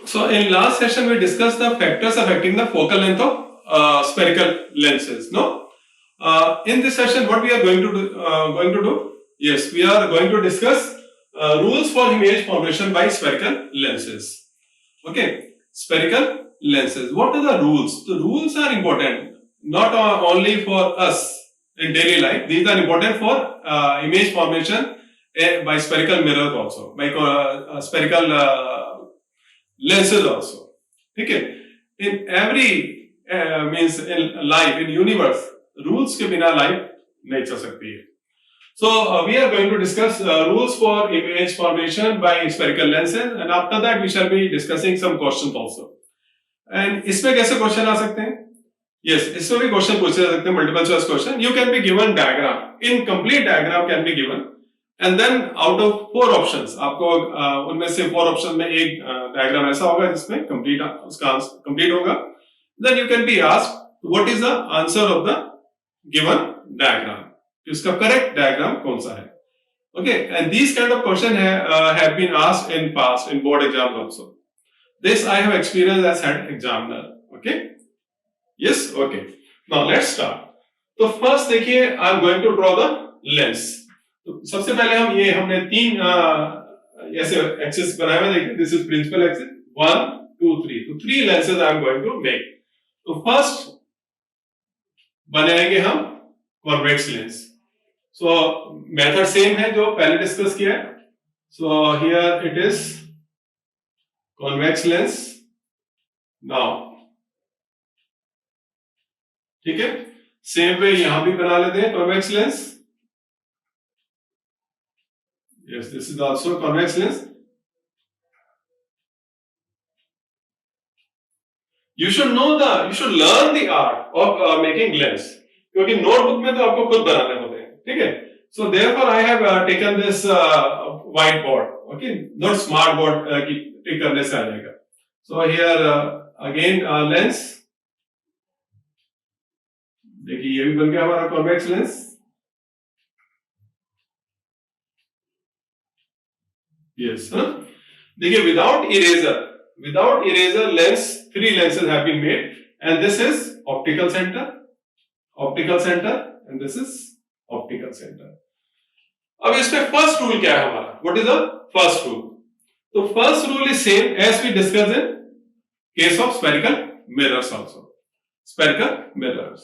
So in last session we discussed the factors affecting the focal length of spherical lenses. No, in this session what we are going to do? Yes, we are going to discuss rules for image formation by spherical lenses. Okay, spherical lenses. What are the rules? The rules are important not only for us in daily life. These are important for image formation by spherical mirrors also, by spherical lenses also. Okay, in every means in life, in universe, rules के बिना life नहीं चल सकती है. So we are going to discuss rules for image formation by spherical lenses, and after that we shall be discussing some questions also. And इसमें कैसे question आ सकते हैं? Yes, इसमें भी क्वेश्चन पूछे जा सकते हैं, multiple choice question. You can be given diagram, incomplete diagram can be given, and then out of 4 options आपको उनमें से 4 ऑप्शन में एक डायग्राम ऐसा होगा जिसमें कंप्लीट उसका आंसर कंप्लीट होगा. Then you can be asked what is the answer of the given diagram. इसका करेक्ट डायग्राम कौन सा है? Okay, and these kind of question have been asked in past in board exams also. This I have experienced as head examiner. Okay, yes, okay. Now let's start. तो first देखिए, I am going to draw the lens. तो सबसे पहले हमने 3 ऐसे axis बनाए हुए. देखिए, this is principal axis 1 2 3. तो 3 lenses I am going to make. तो first बनाएंगे हम convex lens. So method same है जो पहले डिस्कस किया है. So here it is convex lens. Now ठीक है, सेम वे यहां भी बना लेते हैं convex lens. Yes, this is also convex lens. You should learn the art of making lens, क्योंकि नोटबुक में तो आपको खुद बनाने होते हैं. ठीक है. So therefore I have taken this white board. Okay, not smart board की टिक करने से आ जाएगा. So here again lens. देखिए ये भी बन गया हमारा convex lens. Yes, huh? देखिए without eraser lens, 3 lenses have been made, and this is optical center, and this is optical center. अब इसमें फर्स्ट रूल क्या है हमारा? What is the first rule? तो first rule is same as we discussed in case of spherical mirrors also. Spherical mirrors.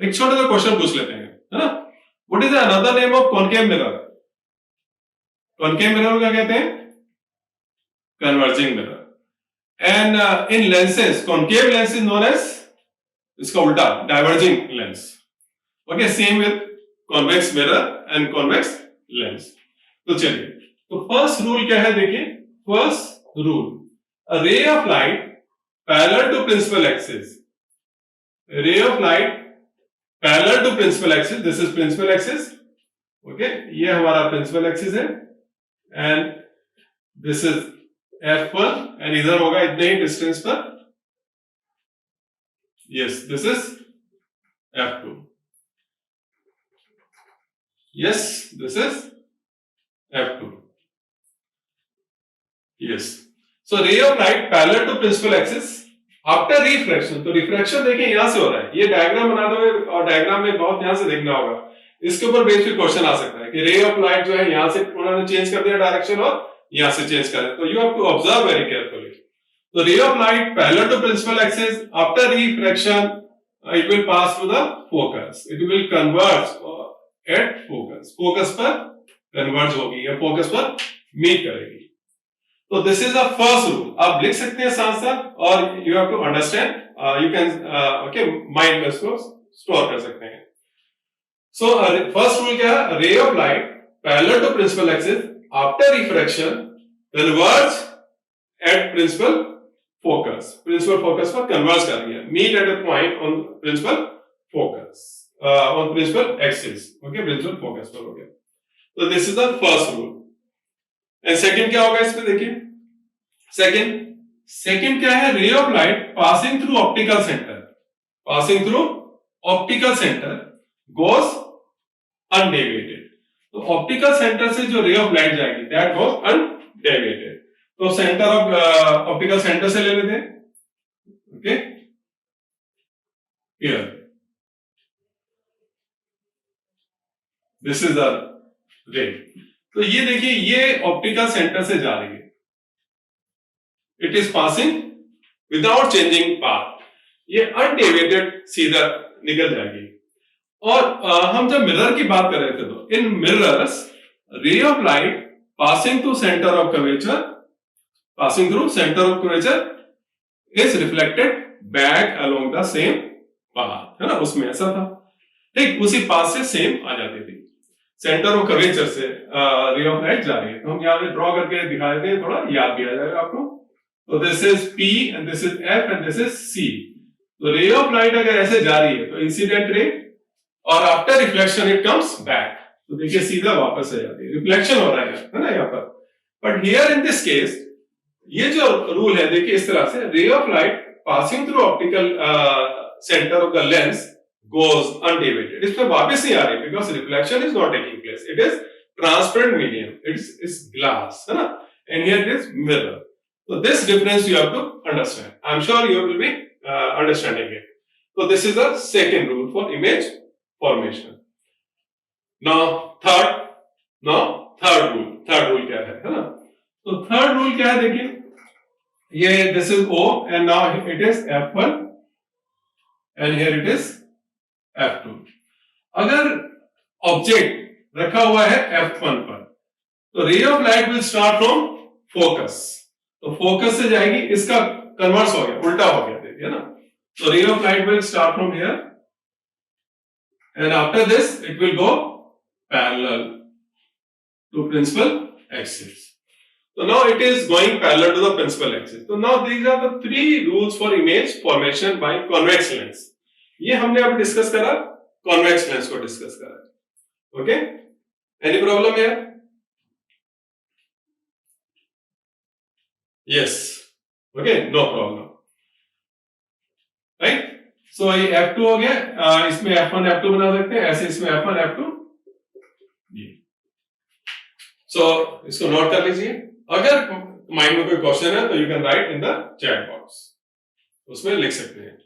एक छोटा सा question पूछ लेते हैं, है ना? What is the another name of concave mirror? Concave mirror क्या कहते हैं? Converging mirror. And in lenses, concave lens is known as इसका उल्टा diverging lens. Okay, same with convex mirror and convex lens. तो चलिए, तो first rule क्या है? देखिए, first rule, a ray of light parallel to principal axis. A ray of light parallel to principal axis. This is principal axis. Okay, ये हमारा principal axis है, and this is F1, and इधर होगा इतने ही distance पर. Yes, this is F2. Yes, this is F2. Yes. So ray of light parallel to principal axis after refraction. तो refraction देखिए यहां से हो रहा है. ये डायग्राम बनाते हुए और डायग्राम में बहुत ध्यान से देखना होगा. इसके ऊपर बेस पे क्वेश्चन आ सकता है कि रे ऑफ लाइट जो है यहां से उन्होंने चेंज कर दिया डायरेक्शन और यहां से चेंज करें. तो you have to observe very carefully. तो ray of light parallel to principal axis after refraction it will pass through the focus. It will converge at focus. Focus पर कन्वर्ज होगी या फोकस पर मीट करेगी. तो this is the first rule. आप लिख सकते हैं साथ साथ और you have to understand. You can okay mind में इसको स्टोर कर सकते हैं. सो फर्स्ट रूल क्या है? Ray of light parallel to principal axis after refraction converge at principal focus. Principal focus पर converge कर रही है. Meet at a point on principal focus, on principal axis. Okay, principal focus पर हो गया. So this is the first rule. And second क्या होगा इसमें? देखिए, second क्या है? Ray of light passing through optical center. Passing through optical center goes undeviated. तो ऑप्टिकल सेंटर से जो रे ऑफ लाइट जाएगी दैट गोज अनडेविएटेड. तो सेंटर ऑफ ऑप्टिकल सेंटर से ले लेते हैं. Okay, here this is the रे. तो ये देखिए, ये ऑप्टिकल सेंटर से जा रही है. It is passing without changing path. ये अनडेविएटेड सीधा निकल जाएगी. और हम जब मिरर की बात कर रहे थे, तो इन mirrors ray of light passing through centre of curvature, passing through centre of curvature is reflected back along the same path, है ना. उसमें ऐसा था, ठीक उसी पाथ से सेम आ जाती थी. सेंटर ऑफ कर्वेचर से रे ऑफ लाइट जा रही है. तो हम यहाँ पे ड्रॉ करके दिखा देते हैं, थोड़ा याद भी आ जाएगा आपको. तो this is P and this is F and this is C. तो रे ऑफ लाइट अगर ऐसे जा रही है तो इंसिडेंट रे, और after reflection it comes back. तो देखिए सीधा वापस आ जाती है. रिफ्लेक्शन हो रहा है ना यहाँ पर. But here in this case, ये जो रूल है देखिए इस तरह से, रे of light passing through optical centre of the lens goes undeviated. इसमें वापस नहीं आ रही, because reflection is not taking place. It is transparent medium. It's glass, है ना? And here it is mirror. So this difference you have to understand. I'm sure you will be understanding it. So this is the second rule for image formation. Now third rule. Third rule क्या है ना? तो third rule क्या है देखिए, ये this is O and now it is F1 and here it is F2. अगर object रखा हुआ है F1 पर, तो ray of light will start from focus. तो फोकस से जाएगी, इसका कन्वर्स हो गया, उल्टा हो गया, देखिए ना. तो ray of light will start from here and after this it will go parallel to principal axis. So now it is going parallel to the principal axis. So now these are the three rules for image formation by convex lens. ये हमने अब discuss करा, convex lens को discuss करा. Okay, any problem है? Yes, okay, no problem, right. So ये F2 हो गया. इसमें F1 F2 बना सकते हैं, ऐसे इसमें F1 F2. सो इसको नोट कर लीजिए. अगर माइंड में कोई क्वेश्चन है तो you can write in the chat box, उसमें लिख सकते हैं.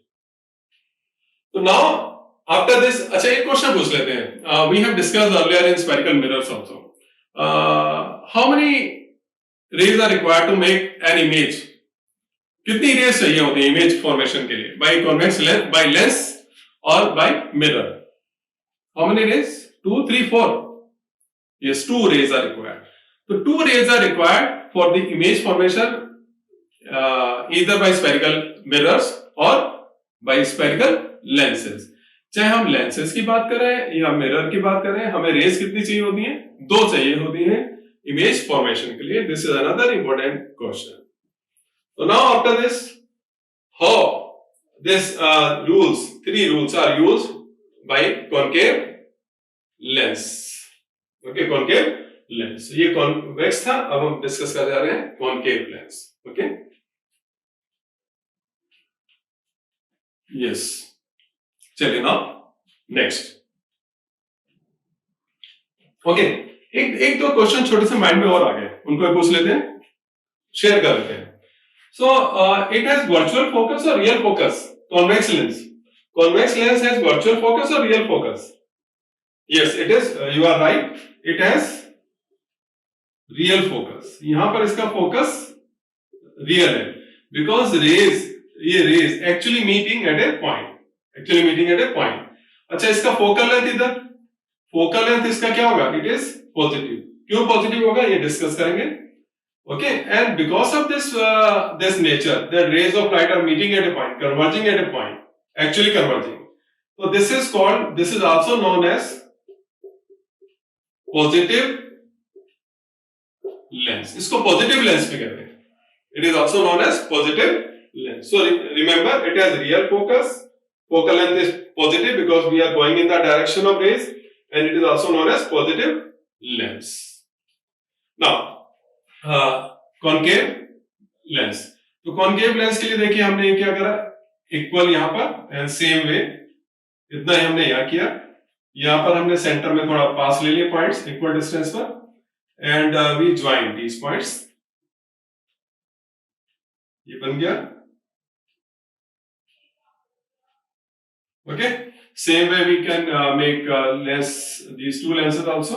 तो नाउ आफ्टर दिस, अच्छा एक क्वेश्चन पूछ लेते हैं. We have discussed earlier in spherical mirrors also, how many rays are required to make an image. कितनी रेज चाहिए होती है इमेज फॉर्मेशन के लिए, by convex lens, by lens और by mirror? How many rays? 2 3 4? Yes, 2 rays are required. तो 2 rays are required for the image formation, either by spherical mirrors और by spherical lenses. चाहे हम लेंसेज की बात करें या मिरर की बात करें, हमें रेज कितनी चाहिए होती हैं? 2 चाहिए होती हैं इमेज फॉर्मेशन के लिए. This is another important question. So now after this, how this rules, 3 rules are used by concave lens. Okay, concave lens. ये convex था, अब हम डिस्कस कर जा रहे हैं concave lens. Okay. Yes. चलिए ना नेक्स्ट. ओके, एक दो क्वेश्चन छोटे से माइंड में और आ गए, उनको पूछ लेते हैं, शेयर कर लेते हैं. So it has virtual focus और real focus. Convex lens has virtual focus और real focus. Yes, it is, you are right, it has real focus. यहां पर इसका फोकस रियल है, बिकॉज ये rays actually meeting at a point. अच्छा, इसका focal length इधर, फोकल लेंथ इसका क्या होगा? It is positive. क्यों पॉजिटिव होगा ये डिस्कस करेंगे. Okay, and because of this nature that raise of light are meeting at a point, converging at a point, actually converging. तो this is also known as positive lens. इसको positive lens भी कहते हैं. It is also known as positive lens. So remember, it has real focus. Focal length is positive because we are going in the direction of rays, and it is also known as positive lens. Now, concave lens. तो concave lens के लिए देखिए हमने क्या करा, equal यहाँ पर and same way, इतना ही हमने यहाँ किया. यहाँ पर हमने सेंटर में थोड़ा पास ले लिए पॉइंट्स इक्वल डिस्टेंस पर, and we join these points ये बन गया. Okay, same way we can make lens, these two lenses also.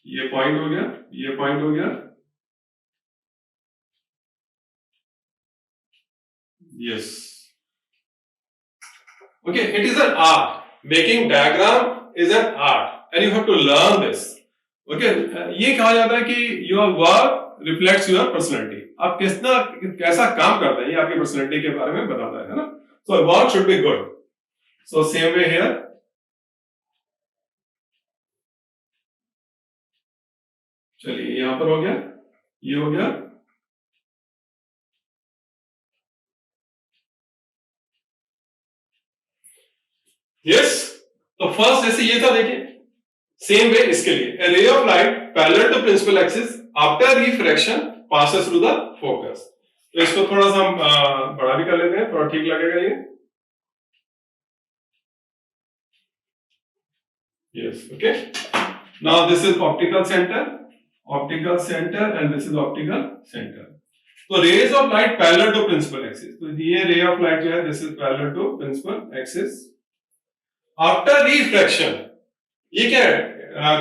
ये पॉइंट हो गया, ये पॉइंट हो गया. Yes. Okay, it is an art. Making diagram is an art, and you have to learn this. Okay, ये कहा जाता है कि your work reflects your personality. आप कितना कैसा काम करते हैं ये आपकी personality के बारे में बताता है ना? So work should be good. So same way here. चलिए यहाँ पर हो गया, ये हो गया. Yes. तो फर्स्ट जैसे ये था देखिए, सेम वे इसके लिए a ray of light parallel to principal axis after refraction passes through the focus. तो इसको थोड़ा सा हम बड़ा भी कर लेते हैं, थोड़ा ठीक लगेगा ये. Yes, okay. Now this is optical center, and this is optical center. तो rays of light parallel to principal axis. तो ये ray of light जो है, this is parallel to principal axis. After refraction, ये क्या है?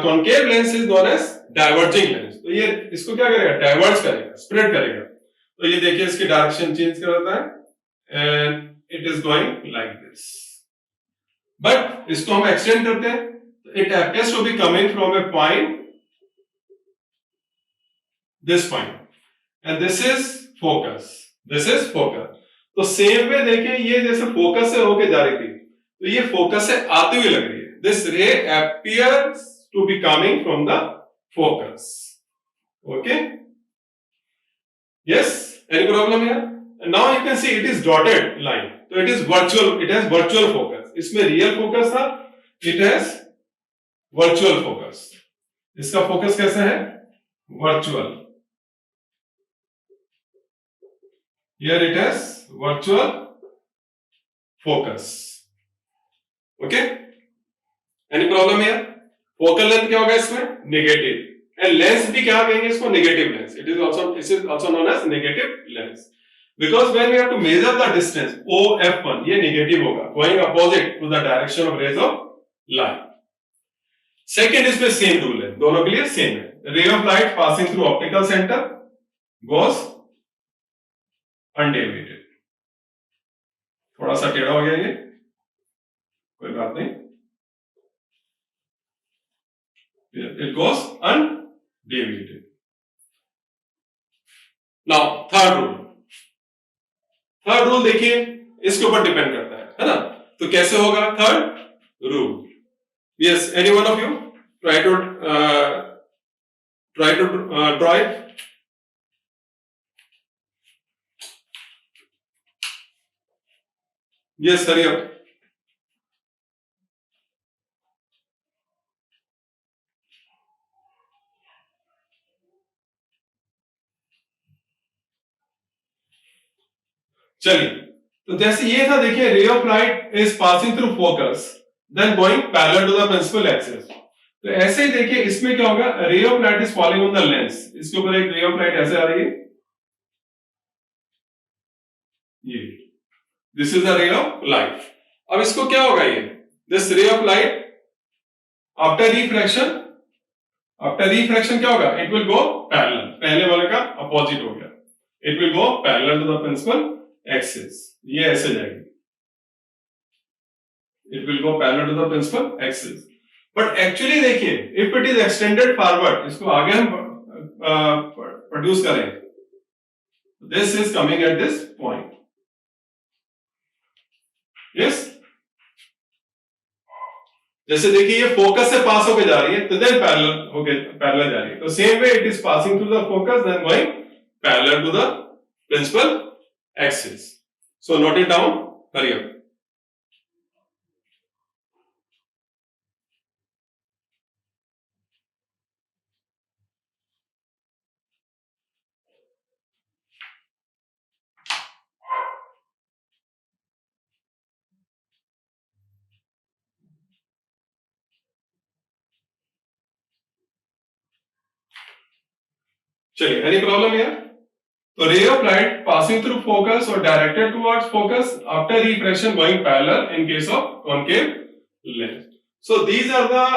Concave lens is known as diverging lens. तो ये इसको क्या करेगा? डाइवर्ज करेगा, स्प्रेड करेगा. तो ये देखिए इसकी डायरेक्शन चेंज कर देता है and it is going like this. But इसको हम एक्सटेंड करते हैं. It appears to be coming from a point, this point, and this is focus. This is focus. तो सेम वे देखिए, ये जैसे फोकस से होके जा रही थी, तो ये फोकस से आती हुई लग रही है. दिस रे appears to be coming from the focus. Okay. Yes. Any problem here? And now you can see it is dotted line. So it is virtual. It has virtual focus. इसमें real focus था. It has virtual focus. इसका focus कैसा है? Virtual. Here it has virtual focus. Okay. Any problem here? Focal length क्या होगा इसमें? Negative. And lens भी क्या कहेंगे इसको? Negative lens. It is also known as negative lens, because when we have to measure the distance OF1, ये negative होगा, going opposite to the direction of rays of light. Second, इसमें same rule है, दोनों के लिए same है. Ray of light passing through optical centre goes undeviated. थोड़ा सा टेढ़ा हो गया ये, कोई बात नहीं. It goes undeviated. Now third rule. Third rule देखिए, इसके ऊपर डिपेंड करता है ना? तो कैसे होगा third rule? Yes, any one of you try to draw it. Yes, hurry up. चलिए, तो जैसे ये था देखिए, ray of light is passing through focus then going parallel to the principal axis. तो ऐसे ही देखिए इसमें क्या होगा? Ray of light is falling on the lens. इसके ऊपर एक रे ऑफ लाइट ऐसे आ रही है, ये this is the ray of light. अब इसको क्या होगा? ये दिस रे ऑफ लाइट आफ्टर रिफ्रैक्शन क्या होगा? It will go parallel. पहले वाले का अपोजिट हो गया. It will go parallel to the principal axis. ये ऐसे जाएगी. It will go parallel to the principal axis. But actually देखिए, if it is extended forward, इसको आगे हम प्रोड्यूस करें, this is coming at this point. Yes, जैसे देखिए ये फोकस से पास होकर जा रही है, तो देन पैरेलल जा रही है. तो same way it is passing through the focus then going parallel to the principal axis. So note it down, hurry up. चलिए, एनी प्रॉब्लम हियर? तो ray of light passing through focus or directed towards focus after refraction going parallel in case of concave lens. So these are the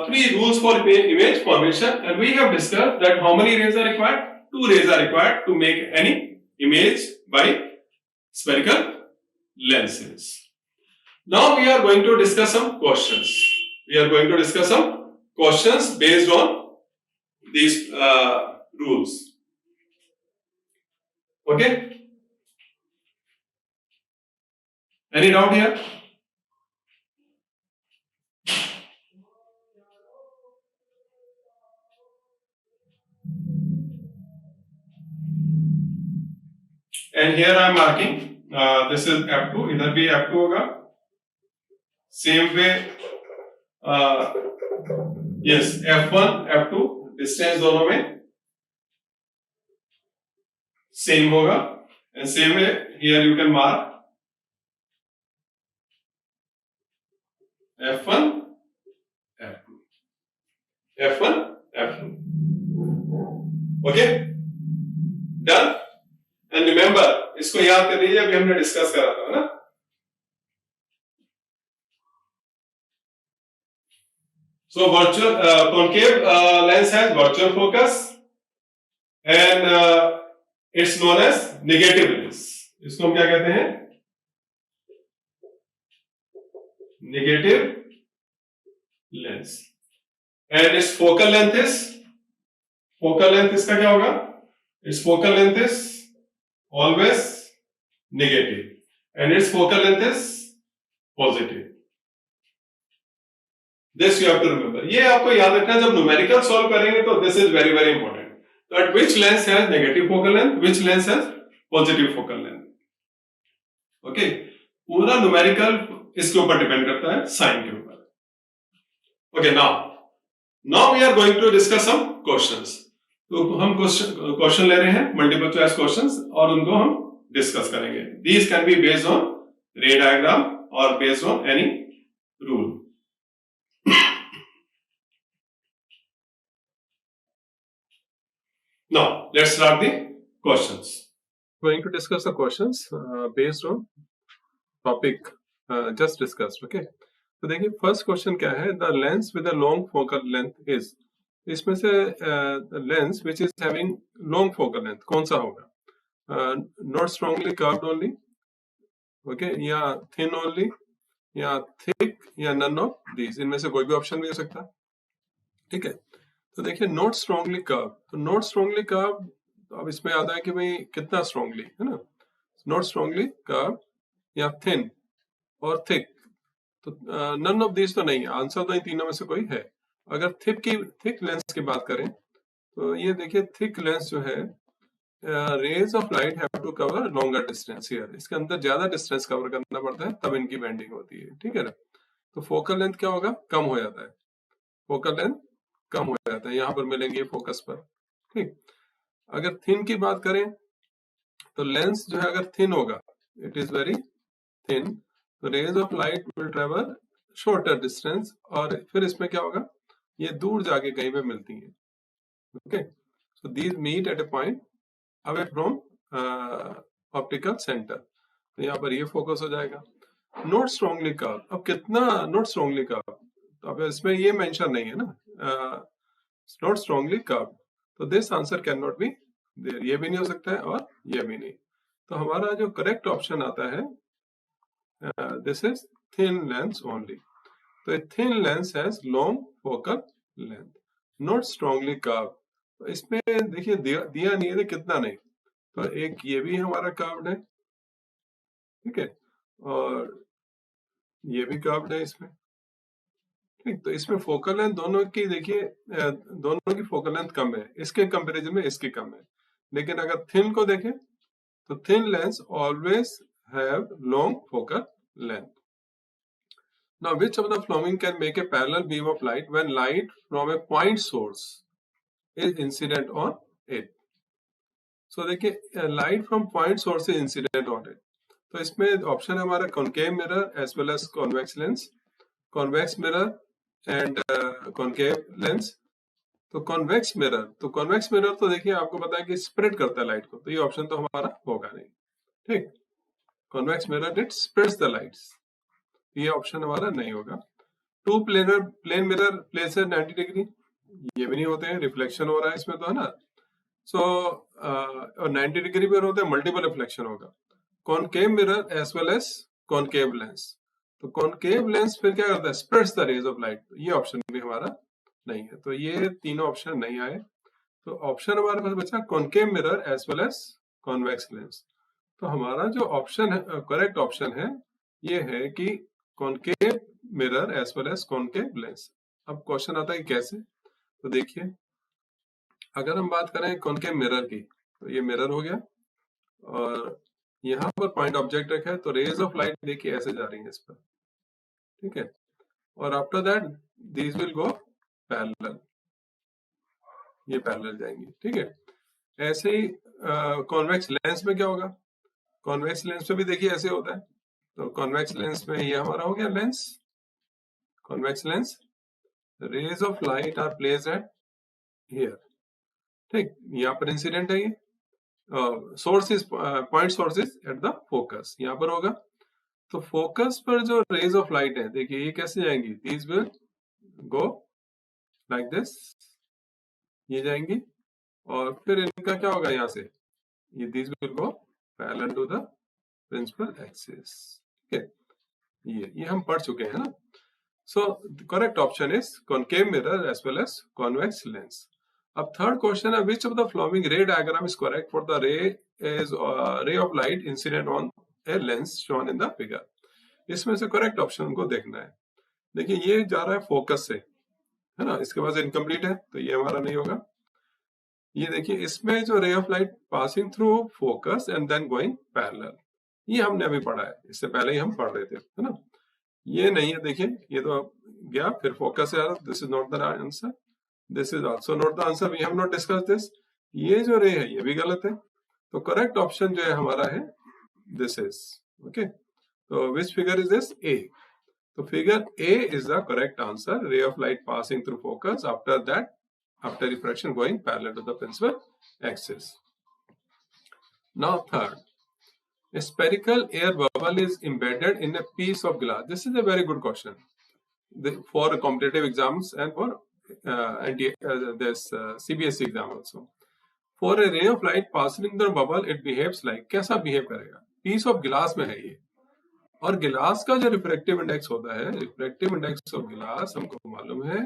three rules for image formation, and we have discussed that how many rays are required? 2 rays are required to make any image by spherical lenses. Now we are going to discuss some questions. We are going to discuss some questions based on these rules. Okay? Any doubt here? And here I am marking. This is F2. इधर भी F2 होगा. Same way. Yes, F1, F2 distance दोनों में same होगा. And same way here you can mark F1, F2. F1, F2. Okay? Done? And remember, इसको याद कर लीजिए, अभी हमने डिस्कस करा था ना. So virtual concave lens has virtual focus and it's known as negative lens. इसको हम क्या कहते हैं? Negative lens. And its focal length इसका क्या होगा? Its focal length is always negative and its focal length is positive. This you have to remember. ये आपको याद रखना, जब न्यूमेरिकल सॉल्व करेंगे तो this is very very important. That which lens has negative focal length, which lens has positive focal length. Okay, पूरा numerical इसके ऊपर डिपेंड करता है, साइन के ऊपर. Okay, now we are going to discuss some questions. तो हम question ले रहे हैं, मल्टीपल चॉइस क्वेश्चंस, और उनको हम डिस्कस करेंगे. These can be based on ray diagram or based on any rule. Now let's start the questions. Going to discuss the questions based on topic just discussed. Okay, तो देखिए first question क्या है. The lens with a long focal length is, इसमें से lens which is having long focal length कौन सा होगा? Not strongly curved only, okay, या थिन ओनली, या थिक, या नन ऑफ दीज. इनमें से कोई भी ऑप्शन भी हो सकता है. ठीक है, तो देखिए नॉट स्ट्रांगली कर्व. तो नॉट स्ट्रांगली कर्व, अब इसमें आता है कि भाई कितना स्ट्रांगली है ना. नॉट स्ट्रांगली कर्व या थिन और थिक, तो नन ऑफ दिस तो नहीं है. आंसर तो इन तीनों में से कोई है. अगर थिक लेंस की बात करें तो ये देखिए थिक लेंस जो है, rays of light have to cover longer distance here. इसके अंदर ज्यादा डिस्टेंस कवर करना पड़ता है, तब इनकी बेंडिंग होती है. ठीक है ना. तो फोकल लेंथ क्या होगा? कम हो जाता है. फोकल लेंथ कम हो जाता है, यहां पर मिलेंगे फोकस पर. ठीक. अगर थिन की बात करें तो लेंस जो है अगर थिन होगा, इट इज वेरी थिन, तो rays of light will travel shorter distance, और फिर इसमें क्या होगा, ये दूर जाके कहीं पे मिलती है. Okay, so these meet at a point away from optical centre. तो यहाँ पर ये फोकस हो जाएगा. नॉट स्ट्रांगली कर्व, अब कितना नॉट स्ट्रांगली कर्व, तो अब इसमें ये मेंशन नहीं है ना, नॉट स्ट्रांगली कर्व, तो this answer can not be there. ये भी नहीं हो सकता है और ये भी नहीं. तो हमारा जो करेक्ट ऑप्शन आता है, this is thin lens only. तो a thin lens has long focal length, not strongly curved. तो इसमें देखिए दिया नहीं है, कितना नहीं. तो एक ये भी हमारा कर्व्ड है, ठीक है, और ये भी कर्व्ड है इसमें. ठीक, तो इसमें फोकल लेंथ दोनों की देखिए, दोनों की फोकल लेंथ कम है, इसके कंपैरिजन में इसकी कम है. लेकिन अगर थिन को देखें तो thin lens always have long focal length. Now, which of the following can make a parallel beam of light when light from a point source is incident on it? So देखिए light from point source is incident on it. तो इसमें option है हमारा concave mirror as well as convex lens, convex mirror and concave lens. तो convex mirror, तो देखिए आपको पता है कि स्प्रेड करता है लाइट को, तो ये ऑप्शन तो हमारा होगा नहीं। ठीक, convex mirror it spreads the lights, ये ऑप्शन हमारा नहीं होगा। Two plane mirror places 90 degree, ये भी नहीं होते हैं, रिफ्लेक्शन हो रहा है इसमें तो, है ना। सो और 90 डिग्री पर होता है, मल्टीपल रिफ्लेक्शन होगा। Concave mirror as well as concave lens, तो कॉनकेव लेंस फिर क्या करता है, spreads the rays of light, ये ऑप्शन भी हमारा नहीं है। तो ये तीनों ऑप्शन नहीं आए, तो ऑप्शन हमारे पास बचा concave mirror as well as convex lens. तो हमारा जो ऑप्शन है, करेक्ट ऑप्शन है, ये है कि concave mirror as well as concave lens. अब क्वेश्चन आता है कि कैसे, तो देखिए अगर हम बात करें कॉनकेव मिरर की, तो ये मिरर हो गया और यहाँ पर पॉइंट ऑब्जेक्ट रखा है, तो रेज ऑफ लाइट देखिए ऐसे जा रही है इस पर, ठीक है, और after that this will go parallel, ये पैरेलल जाएंगी, ठीक है। ऐसे ही कॉन्वेक्स लेंस में क्या होगा, कॉन्वेक्स लेंस में भी देखिए ऐसे होता है। तो कॉन्वेक्स लेंस में ये हमारा हो गया lens, convex lens, rays of light are placed at here, ठीक, यहाँ पर इंसिडेंट है, ये sources point sources at the focus, यहाँ पर होगा। तो फोकस पर जो रेज ऑफ लाइट है, देखिए ये कैसे जाएंगी, these will go like this, ये जाएंगी, और फिर इनका क्या होगा यहाँ से, ये these will go parallel to the principal axis, ठीक है, ये हम पढ़ चुके हैं ना। So correct option is concave mirror as well as convex lens. अब थर्ड क्वेश्चन है, which of the following ray diagram is correct for the ray of light incident on a lens shown in the figure. इसमें से correct option को देखना है। देखिए ये जा रहा है फोकस से, है ना, इसके पास इनकम्प्लीट है, तो ये हमारा नहीं होगा। ये देखिए इसमें जो ray of light passing through focus and then going parallel, ये हमने अभी पढ़ा है, इससे पहले ही हम पढ़ रहे थे, है ना। ये नहीं है, देखिए ये तो गया, फिर फोकस से आ रहा, this is not the answer, this is also not the answer, we have not discussed this. ये जो रे है ये भी गलत है, तो करेक्ट ऑप्शन जो है हमारा है दिस इज, ओके। तो विच फिगर इज दिस, ए। तो figure A is the correct answer, रे of light passing through focus, after that after refraction going parallel to the principal axis. Now third, a spherical air bubble is embedded in a piece of glass. This is a very good question for competitive exams and for this CBSE exam also. For a ray of light passing in the bubble, it behaves like, कैसा behave करेगा, piece of glass में है ये, और गिलास का जो refractive index होता है, रिफ्रैक्टिव इंडेक्स ऑफ गिलास हमको मालूम है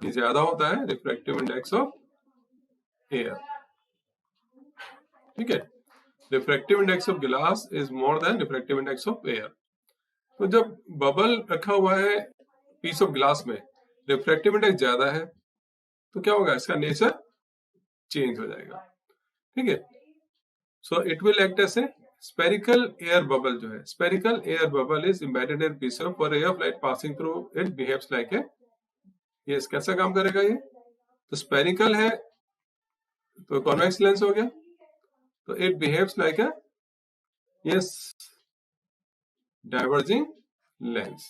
ये ज्यादा होता है रिफ्रैक्टिव इंडेक्स ऑफ एयर, ठीक है। रिफ्रैक्टिव इंडेक्स ऑफ गिलास is more than refractive index of air. तो जब बबल रखा हुआ है पीस ऑफ ग्लास में, रिफ्रैक्टिव इंडेक्स ज्यादा है, तो क्या होगा, इसका नेचर चेंज हो जाएगा, ठीक है। So it will act as a spherical air bubble, जो है spherical air bubble is embedded in piece of, for ray of light passing through it behaves like a, ये कैसा काम करेगा ये, तो स्पेरिकल है तो कॉन्वेक्स लेंस हो गया, तो it behaves like A, yes, diverging lens,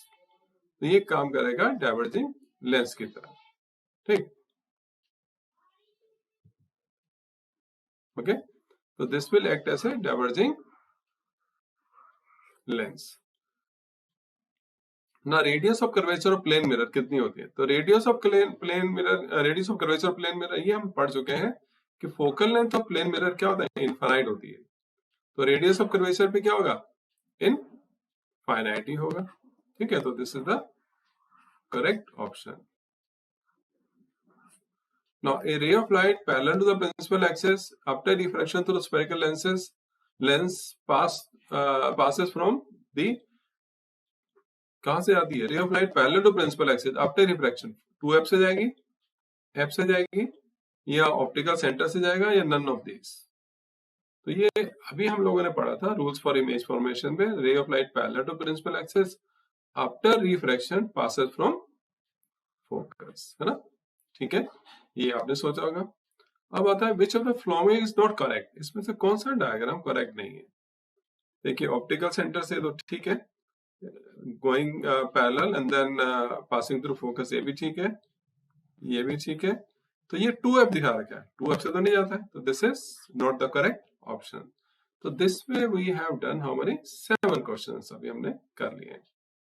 तो ये काम करेगा डाइवर्जिंग लेंस की तरह, ठीक, ओके। तो this will act as a diverging lens. ना radius of curvature of plane mirror कितनी होती है, तो radius of plane mirror, radius of curvature of plane mirror, ये हम पढ़ चुके हैं कि focal length of plane mirror क्या होता है, इनफाइनाइट होती है, तो रेडियस ऑफ कर्वेचर पे क्या होगा, इनफाइनाइट ही होगा, ठीक है। तो this is the correct option. Now a ray of light parallel to the principal axis after diffraction through spherical lens passes from the, कहां से आती है, ray of light parallel to principal axis after refraction, 2f से जाएगी, f से जाएगी, या optical centre से जाएगा, या नन ऑफ दिस। तो ये अभी हम लोगों ने पढ़ा था रूल्स फॉर इमेज फॉर्मेशन में, ray of light parallel to principal axis after refraction passes from focus, है ना, ठीक है, ये आपने सोचा होगा। अब आता है which of the following is not correct, इसमें से कौन सा डायग्राम करेक्ट नहीं है। देखिए ऑप्टिकल सेंटर से तो ठीक है, going parallel and then passing through focus, ये भी ठीक है, ये भी ठीक है। तो ये 2f दिखा रखा है, 2f से तो नहीं जाता है, तो this is not the correct option. तो this way we have done how many 7 questions अभी हमने कर लिए हैं।